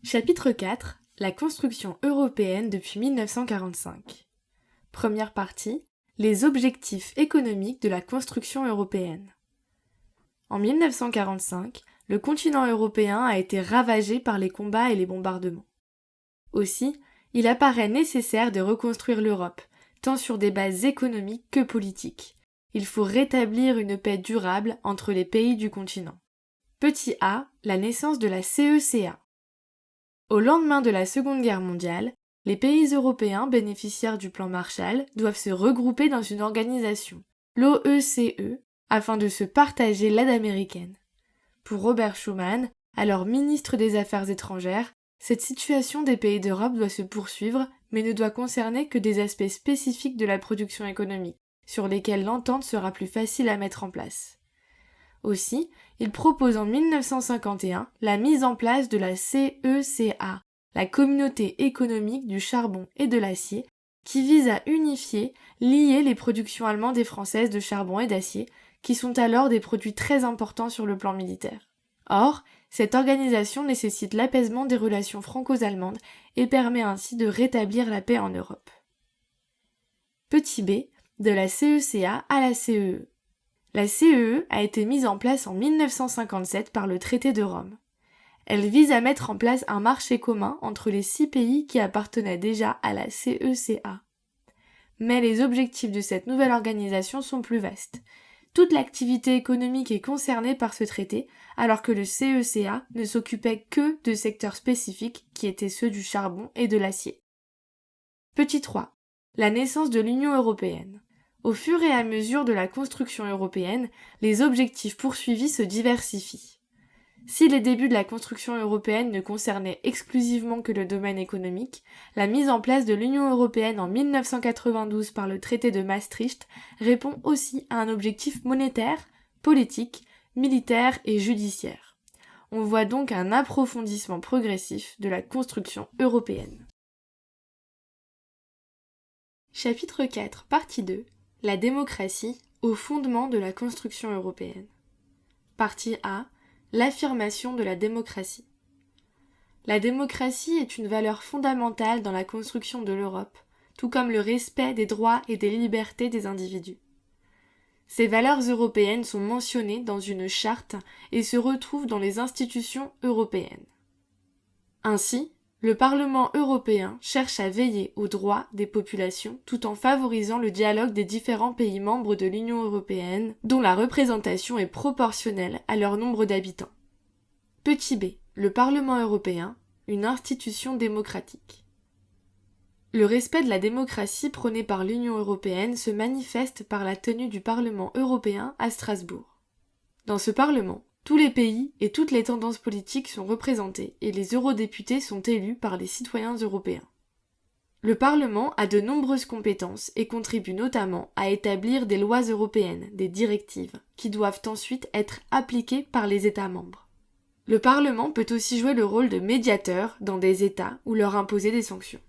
Chapitre 4. La construction européenne depuis 1945. Première partie. Les objectifs économiques de la construction européenne. En 1945, le continent européen a été ravagé par les combats et les bombardements. Aussi, il apparaît nécessaire de reconstruire l'Europe, tant sur des bases économiques que politiques. Il faut rétablir une paix durable entre les pays du continent. Petit a, la naissance de la CECA. Au lendemain de la Seconde Guerre mondiale, les pays européens bénéficiaires du plan Marshall doivent se regrouper dans une organisation, l'OECE, afin de se partager l'aide américaine. Pour Robert Schuman, alors ministre des Affaires étrangères, cette situation des pays d'Europe doit se poursuivre, mais ne doit concerner que des aspects spécifiques de la production économique, sur lesquels l'entente sera plus facile à mettre en place. Aussi, il propose en 1951 la mise en place de la CECA, la Communauté économique du charbon et de l'acier, qui vise à unifier, lier les productions allemandes et françaises de charbon et d'acier, qui sont alors des produits très importants sur le plan militaire. Or, cette organisation nécessite l'apaisement des relations franco-allemandes et permet ainsi de rétablir la paix en Europe. Petit b, de la CECA à la CEE. La CEE a été mise en place en 1957 par le traité de Rome. Elle vise à mettre en place un marché commun entre les 6 pays qui appartenaient déjà à la CECA. Mais les objectifs de cette nouvelle organisation sont plus vastes. Toute l'activité économique est concernée par ce traité, alors que le CECA ne s'occupait que de secteurs spécifiques qui étaient ceux du charbon et de l'acier. Petit 3. La naissance de l'Union européenne. Au fur et à mesure de la construction européenne, les objectifs poursuivis se diversifient. Si les débuts de la construction européenne ne concernaient exclusivement que le domaine économique, la mise en place de l'Union européenne en 1992 par le traité de Maastricht répond aussi à un objectif monétaire, politique, militaire et judiciaire. On voit donc un approfondissement progressif de la construction européenne. Chapitre 4, partie 2. La démocratie au fondement de la construction européenne. Partie A. L'affirmation de la démocratie. La démocratie est une valeur fondamentale dans la construction de l'Europe, tout comme le respect des droits et des libertés des individus. Ces valeurs européennes sont mentionnées dans une charte et se retrouvent dans les institutions européennes. Ainsi, le Parlement européen cherche à veiller aux droits des populations tout en favorisant le dialogue des différents pays membres de l'Union européenne, dont la représentation est proportionnelle à leur nombre d'habitants. Petit b. Le Parlement européen, une institution démocratique. Le respect de la démocratie prôné par l'Union européenne se manifeste par la tenue du Parlement européen à Strasbourg. Dans ce Parlement, tous les pays et toutes les tendances politiques sont représentés et les eurodéputés sont élus par les citoyens européens. Le Parlement a de nombreuses compétences et contribue notamment à établir des lois européennes, des directives, qui doivent ensuite être appliquées par les États membres. Le Parlement peut aussi jouer le rôle de médiateur dans des États ou leur imposer des sanctions.